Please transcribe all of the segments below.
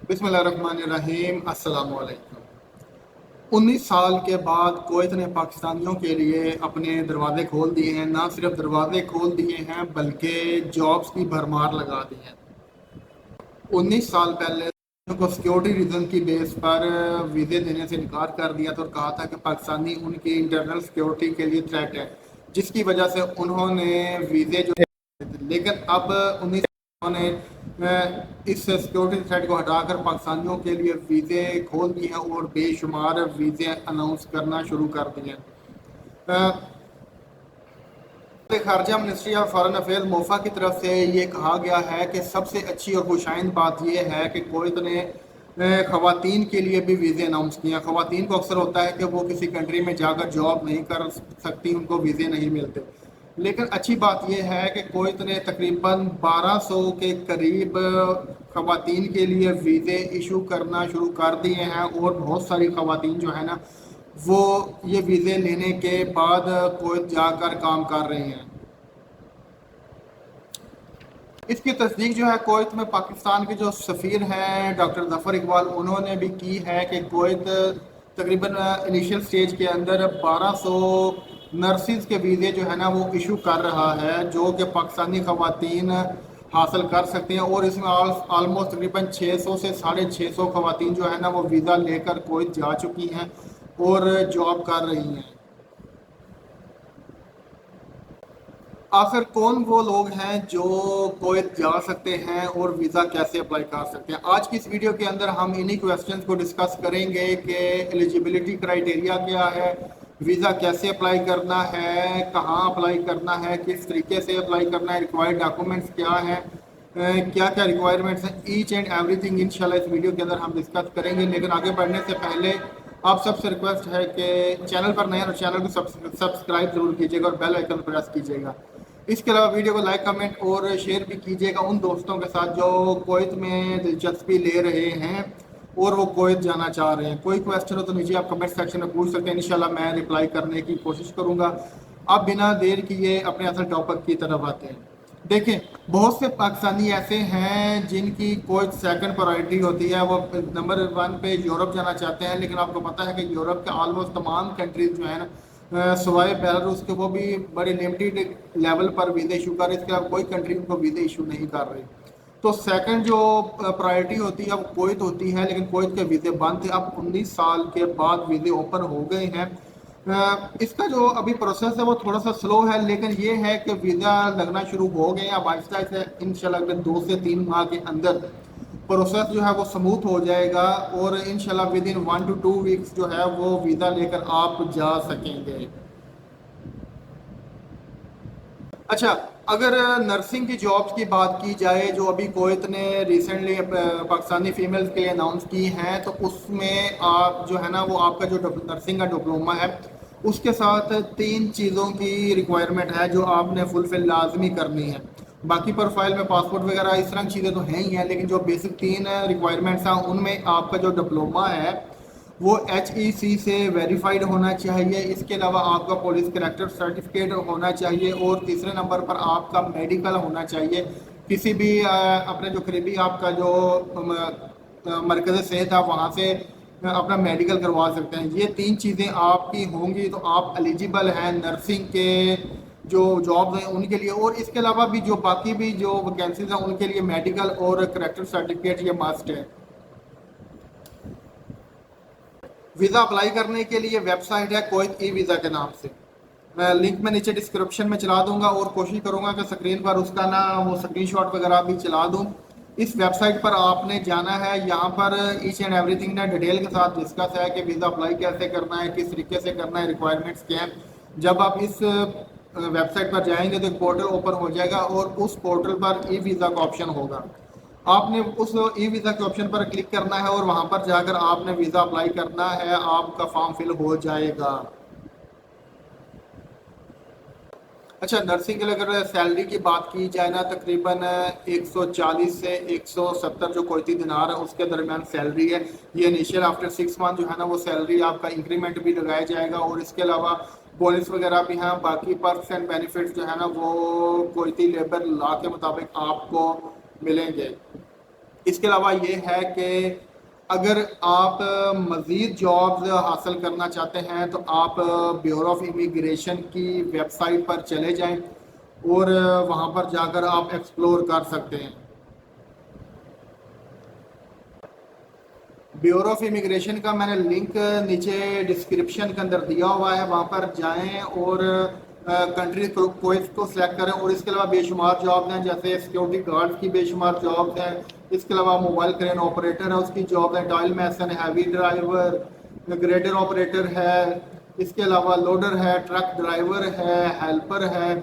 बिस्मिल्लाहिर्रहमानिर्रहीम। अस्सलाम वालेकुम। 19 साल के बाद कुवैत ने पाकिस्तानियों के लिए अपने दरवाजे खोल दिए हैं। ना सिर्फ दरवाजे खोल दिए हैं बल्कि जॉब्स की भरमार लगा दी है। 19 साल पहले को सिक्योरिटी रीजन की बेस पर वीज़े देने से इनकार कर दिया था और कहा था कि पाकिस्तानी उनकी इंटरनल सिक्योरिटी के लिए थ्रेट है, जिसकी वजह से उन्होंने वीज़े जो लेकिन अब 19 उन्होंने इस सिक्योरिटी थ्रेट को हटाकर पाकिस्तानियों के लिए वीज़े खोल दिए हैं और बेशुमार वीज़े अनाउंस करना शुरू कर दिए हैं। खारजा ministry of foreign affairs MOFA की तरफ से ये कहा गया है कि सबसे अच्छी और खुशाइंद बात यह है कि कुवैत ने ख़वातीन के लिए भी वीज़े अनाउंस किए हैं। ख़वातीन को अक्सर होता है कि वो किसी कंट्री में जाकर जॉब नहीं कर सकती, उनको वीज़े नहीं मिलते। लेकिन अच्छी बात यह है कि कुवैत ने तकरीबन 1200 के करीब ख़वातीन के लिए वीज़े इशू करना शुरू कर दिए हैं और बहुत सारी ख़वातीन जो है ना वो ये वीज़े लेने के बाद कुवैत जाकर काम कर रहे हैं। इसकी तस्दीक जो है कुवैत में पाकिस्तान के जो सफ़ीर हैं डॉक्टर ज़फ़र इकबाल, उन्होंने भी की है कि कुवैत तकरीबन इनिशियल स्टेज के अंदर 1200 नर्सिस के वीज़े जो है ना वो इशू कर रहा है, जो कि पाकिस्तानी ख़वातीन हासिल कर सकते हैं। और इसमें आलमोस्ट तकरीबन 600 से 650 ख़वातीन जो है ना वो वीज़ा लेकर कुवैत जा चुकी हैं और जॉब कर रही हैं। आखिर कौन वो लोग हैं जो कुवैत जा सकते हैं और वीज़ा कैसे अप्लाई कर सकते हैं, आज की इस वीडियो के अंदर हम इन्हीं क्वेश्चंस को डिस्कस करेंगे कि एलिजिबिलिटी क्राइटेरिया क्या है, वीज़ा कैसे अप्लाई करना है, कहाँ अप्लाई करना है, किस तरीके से अप्लाई करना है, रिक्वायर्ड डॉक्यूमेंट्स क्या हैं, क्या क्या रिक्वायरमेंट्स हैं, ईच एंड एवरीथिंग इंशाल्लाह इस वीडियो के अंदर हम डिस्कस करेंगे। लेकिन आगे बढ़ने से पहले आप सबसे रिक्वेस्ट है कि चैनल पर नए हैं तो चैनल को सब्सक्राइब जरूर कीजिएगा और बेल आइकन प्रेस कीजिएगा। इसके अलावा वीडियो को लाइक, कमेंट और शेयर भी कीजिएगा उन दोस्तों के साथ जो कुवैत में दिलचस्पी ले रहे हैं और वो कुवैत जाना चाह रहे हैं। कोई क्वेश्चन हो तो नीचे आप कमेंट सेक्शन में पूछ सकते हैं, इंशाल्लाह मैं रिप्लाई करने की कोशिश करूंगा। अब बिना देर किए अपने असल टॉपिक की तरफ आते हैं। देखें, बहुत से पाकिस्तानी ऐसे हैं जिनकी कोई सेकंड प्रायोरिटी होती है, वो नंबर 1 पे यूरोप जाना चाहते हैं। लेकिन आपको पता है कि यूरोप के ऑलमोस्ट तमाम कंट्रीज जो है ना सवाए बेलारूस के, वो भी बड़े लिमिटेड लेवल पर वीज़े इशू कर रहे हैं। इसके अलावा कोई कंट्री उनको वीज़े इशू नहीं कर रही। तो सेकंड जो प्रायोरिटी होती है वो कुवैत होती है, लेकिन कुवैत के वीज़े बंद थे। अब 19 साल के बाद वीज़े ओपन हो गए हैं। इसका जो अभी प्रोसेस है वो थोड़ा सा स्लो है, लेकिन ये है कि वीज़ा लगना शुरू हो गए हैं। अब आहिस्ता आहिस्ता इंशाल्लाह अगले 2 से 3 माह के अंदर प्रोसेस जो है वो स्मूथ हो जाएगा और इंशाल्लाह विद इन 1 to 2 वीक्स जो है वो वीज़ा लेकर आप जा सकेंगे। अच्छा, अगर नर्सिंग की जॉब्स की बात की जाए जो अभी कुवैत ने रिसेंटली पाकिस्तानी फीमेल्स के लिए अनाउंस की हैं, तो उसमें आप जो है ना वो आपका जो नर्सिंग का डिप्लोमा है उसके साथ 3 चीज़ों की रिक्वायरमेंट है जो आपने फुलफिल लाजमी करनी है। बाकी प्रोफाइल में पासपोर्ट वगैरह इस तरह की चीज़ें तो हैं ही हैं, लेकिन जो बेसिक 3 रिक्वायरमेंट्स हैं उनमें आपका जो डिप्लोमा है वो HEC से वेरीफाइड होना चाहिए। इसके अलावा आपका पुलिस कैरेक्टर सर्टिफिकेट होना चाहिए और तीसरे नंबर पर आपका मेडिकल होना चाहिए। किसी भी अपने जो करीबी आपका जो मरकज़ सेहत है वहाँ से अपना मेडिकल करवा सकते हैं। ये 3 चीज़ें आपकी होंगी तो आप एलिजिबल हैं नर्सिंग के जो जॉब्स हैं उनके लिए। और इसके अलावा भी जो बाकी भी जो वैकेंसीज हैं उनके लिए मेडिकल और कैरेक्टर सर्टिफिकेट ये मस्ट है। वीज़ा अप्लाई करने के लिए वेबसाइट है कुवैत ई वीज़ा के नाम से। मैं लिंक में नीचे डिस्क्रिप्शन में चला दूंगा और कोशिश करूंगा कि स्क्रीन पर उसका ना वो स्क्रीनशॉट वगैरह भी चला दूं। इस वेबसाइट पर आपने जाना है, यहाँ पर ईच एंड एवरीथिंग ना डिटेल के साथ डिस्कस है कि वीज़ा अप्लाई कैसे करना है, किस तरीके से करना है, रिक्वायरमेंट्स क्या हैं। जब आप इस वेबसाइट पर जाएंगे तो एक पोर्टल ओपन हो जाएगा और उस पोर्टल पर ई वीज़ा का ऑप्शन होगा। आपने उस ई वीज़ा के ऑप्शन पर क्लिक करना है और वहाँ पर जाकर आपने वीज़ा अप्लाई करना है, आपका फॉर्म फिल हो जाएगा। अच्छा, नर्सिंग के लिए अगर सैलरी की बात की जाए ना, तकरीबन 140 से 170 जो कुवैती दिनार है उसके दरमियान सैलरी है। ये इनिशियल आफ्टर 6 मंथ जो है ना वो सैलरी आपका इंक्रीमेंट भी लगाया जाएगा और इसके अलावा बोनस वगैरह भी हैं। बाकी पर्क्स एंड बेनिफिट्स जो है ना वो कुवैती लेबर लॉ के मुताबिक आपको मिलेंगे। اس کے علاوہ یہ ہے کہ اگر آپ مزید جابز حاصل کرنا چاہتے ہیں تو آپ بیورو آف امیگریشن کی ویب سائٹ پر چلے جائیں اور وہاں پر جا کر آپ ایکسپلور کر سکتے ہیں. بیورو آف امیگریشن کا میں نے لنک نیچے ڈسکرپشن کے اندر دیا ہوا ہے، وہاں پر جائیں اور کنٹری کویت کو سلیکٹ کریں. اور اس کے علاوہ بے شمار جاب ہیں، جیسے سیکورٹی گارڈ کی بے شمار جاب ہیں. اس کے علاوہ موبائل کرین آپریٹر ہے، اس کی جاب ہے. Tile Mason, heavy driver, grader operator ہے. اس کے علاوہ لوڈر ہے، ٹرک ڈرائیور ہے، ہیلپر ہے.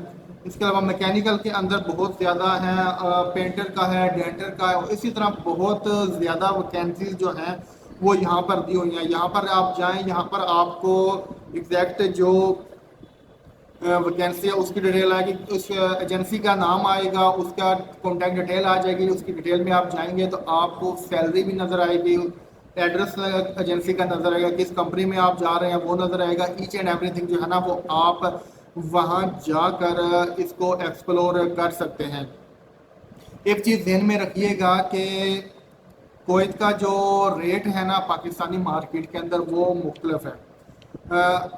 اس کے علاوہ میکینیکل کے اندر بہت زیادہ ہیں، پینٹر کا ہے، ڈینٹر کا ہے. اسی طرح بہت زیادہ ویکینسیز جو ہیں وہ یہاں پر دی ہوئی ہیں. یہاں پر آپ جائیں، یہاں پر آپ کو ایگزیکٹ جو ویکینسی ہے اس کی ڈیٹیل آئے گی، اس ایجنسی کا نام آئے گا، اس کا کانٹیکٹ ڈیٹیل آ جائے گی. اس کی ڈیٹیل میں آپ جائیں گے تو آپ کو سیلری بھی نظر آئے گی، ایڈریس ایجنسی کا نظر آئے گا، کس کمپنی میں آپ جا رہے ہیں وہ نظر آئے گا. ایچ اینڈ ایوری تھنگ جو ہے نا وہ آپ وہاں جا کر اس کو ایکسپلور کر سکتے ہیں. ایک چیز ذہن میں رکھیے گا کہ کویت کا جو ریٹ ہے نا پاکستانی مارکیٹ کے اندر وہ مختلف ہے.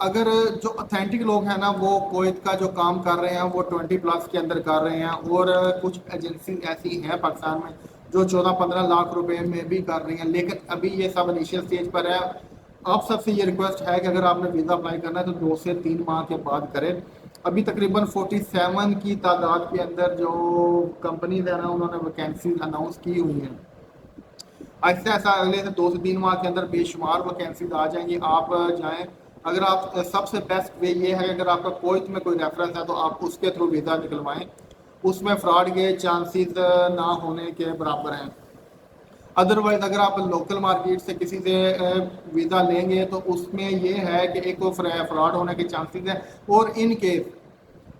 اگر جو اتھینٹک لوگ ہیں نا وہ کویت کا جو کام کر رہے ہیں وہ 20+ کے اندر کر رہے ہیں، اور کچھ ایجنسی ایسی ہیں پاکستان میں جو 14-15 لاکھ روپے میں بھی کر رہی ہیں. لیکن ابھی یہ سب انیشیل سٹیج پر ہے. آپ سب سے یہ ریکویسٹ ہے کہ اگر آپ نے ویزا اپلائی کرنا ہے تو 2 سے 3 ماہ کے بعد کریں. ابھی تقریباً 47 کی تعداد کے اندر جو کمپنیز ہیں نا انہوں نے ویکینسیز اناؤنس کی ہوئی ہیں. ایسا ایسا اگلے سے 2 سے 3 ماہ کے اندر بے شمار ویکینسیز آ جائیں گی. آپ جائیں. اگر آپ سب سے بیسٹ وے یہ ہے کہ اگر آپ کا کویت میں کوئی ریفرنس ہے تو آپ اس کے تھرو ویزا نکلوائیں. اس میں فراڈ کے چانسز نہ ہونے کے برابر ہیں. ادروائز اگر آپ لوکل مارکیٹ سے کسی سے ویزا لیں گے تو اس میں یہ ہے کہ ایک تو فراڈ ہونے کے چانسز ہیں، اور ان کیس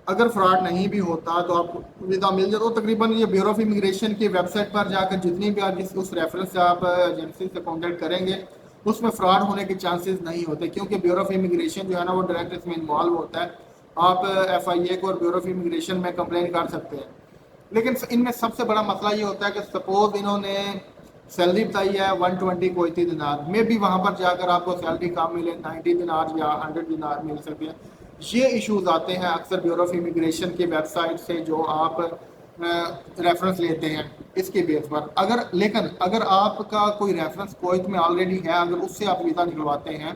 اگر فراڈ نہیں بھی ہوتا تو آپ ویزا مل جائے. تو تقریباً یہ بیورو آف امیگریشن کی ویب سائٹ پر جا کر جتنی بھی آپ اس ریفرنس سے آپ ایجنسی سے کانٹیکٹ کریں گے اس میں فراڈ ہونے کے چانسز نہیں ہوتے، کیونکہ بیورو آف امیگریشن جو ہے نا وہ ڈائریکٹ اس میں انوالو ہوتا ہے. آپ ایف آئی اے کو اور بیورو آف امیگریشن میں کمپلین کر سکتے ہیں. لیکن ان میں سب سے بڑا مسئلہ یہ ہوتا ہے کہ سپوز انہوں نے سیلری بتائی ہے 120 کویتی دینار میں بھی وہاں پر جا کر آپ کو سیلری کم ملے 90 دینار یا 100 دینار مل سکتے ہیں. یہ ایشوز آتے ہیں اکثر بیورو آف امیگریشن کی ویب سائٹ سے جو آپ ریفرنس لیتے ہیں اس کے بیس پر. لیکن اگر آپ کا کوئی ریفرنس کویت میں آلریڈی ہے، اگر اس سے آپ ویزا نکلواتے ہیں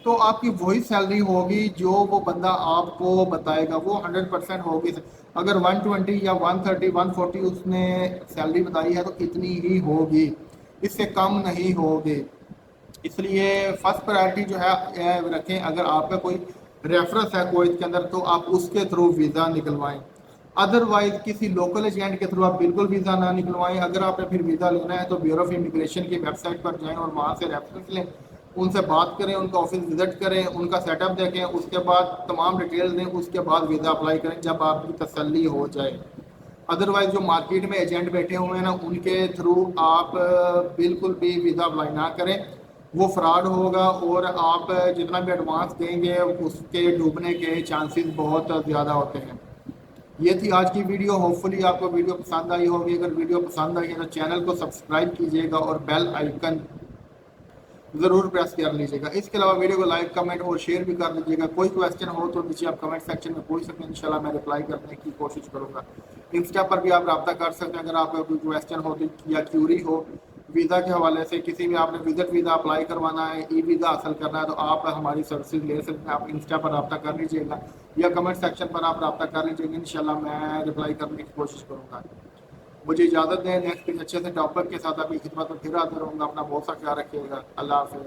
تو آپ کی وہی سیلری ہوگی جو وہ بندہ آپ کو بتائے گا، وہ 100% ہوگی. اگر 120 یا 130 140 اس نے سیلری بتائی ہے تو اتنی ہی ہوگی، اس سے کم نہیں ہوگی. اس لیے فرسٹ پرائرٹی جو ہے رکھیں. اگر آپ کا کوئی ریفرنس ہے کویت کے اندر تو آپ اس کے تھرو ویزا نکلوائیں. ادروائز کسی لوکل ایجنٹ کے تھرو آپ بالکل ویزا نہ نکلوائیں. اگر آپ نے پھر ویزا لینا ہے تو بیورو آف امیگریشن کی ویب سائٹ پر جائیں اور وہاں سے ریفرنس لیں، ان سے بات کریں، ان کا آفس وزٹ کریں، ان کا سیٹ اپ دیکھیں، اس کے بعد تمام ڈیٹیل دیں، اس کے بعد ویزا اپلائی کریں جب آپ کی تسلی ہو جائے. ادروائز جو مارکیٹ میں ایجنٹ بیٹھے ہوئے ہیں نا ان کے تھرو آپ بالکل بھی ویزا اپلائی نہ کریں، وہ فراڈ ہوگا اور آپ جتنا بھی ایڈوانس دیں گے اس کے ڈوبنے کے چانسز بہت زیادہ ہوتے ہیں. یہ تھی آج کی ویڈیو. ہوپ فلی آپ کو ویڈیو پسند آئی ہوگی. اگر ویڈیو پسند آئی ہے تو چینل کو سبسکرائب کیجیے گا اور بیل آئیکن ضرور پریس کر لیجیے گا. اس کے علاوہ ویڈیو کو لائک، کمنٹ اور شیئر بھی کر لیجیے گا. کوئی کویسچن ہو تو نیچے آپ کمنٹ سیکشن میں پوچھ سکتے ہیں، انشاءاللہ میں رپلائی کرنے کی کوشش کروں گا. انسٹا پر بھی آپ رابطہ کر سکتے ہیں اگر آپ کا کوئی کویسچن ہو یا کیوری ہو ویزا کے حوالے سے. کسی بھی آپ نے وزٹ ویزا اپلائی کروانا ہے، ای ویزا حاصل کرنا ہے تو آپ ہماری سروسز لے سکتے ہیں. آپ انسٹا پر رابطہ کر لیجیے گا یا کمنٹ سیکشن پر آپ رابطہ کر لیجیے گا. انشاءاللہ میں رپلائی کرنے کی کوشش کروں گا. مجھے اجازت دیں، نیکسٹ اچھے سے ٹاپک کے ساتھ اپنی خدمت میں پھر حاضر ہوں گا. اپنا بہت سا خیال رکھیے گا. اللہ حافظ.